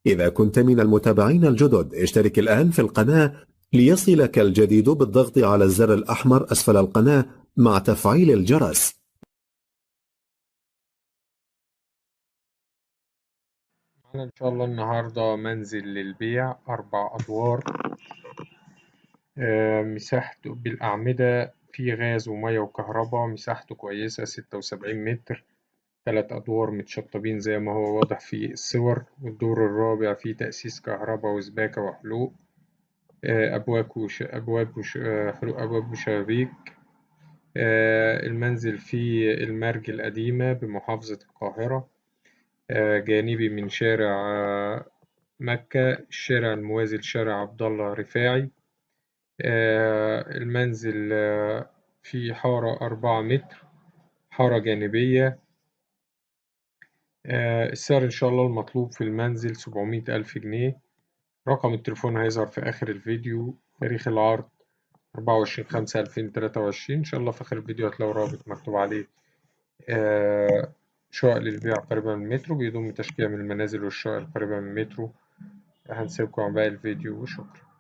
إذا كنت من المتابعين الجدد اشترك الآن في القناة ليصلك الجديد بالضغط على الزر الأحمر أسفل القناة مع تفعيل الجرس. معانا إن شاء الله النهاردة منزل للبيع 4 أدوار، مساحته بالأعمدة فيه غاز ومية وكهرباء، مساحته كويسة 76 متر، 3 أدوار متشطبين زي ما هو واضح في الصور، والدور الرابع فيه تأسيس كهرباء وسباكة وحلوق، أبواب وشبابيك. المنزل فيه المرج القديمة بمحافظة القاهرة، جانبي من شارع مكة، الشارع الموازي لشارع عبد الله رفاعي. المنزل فيه حارة 4 متر، حارة جانبية. السعر إن شاء الله المطلوب في المنزل 700,000 جنيه. رقم التليفون هيظهر في آخر الفيديو. تاريخ العرض 24/5/2023. إن شاء الله في آخر الفيديو هتلاقوا رابط مكتوب عليه شقق للبيع قريبة من المترو، بيضم تشجيع من المنازل والشقق القريبة من المترو. هنسيبكم على باقي الفيديو وشكرا.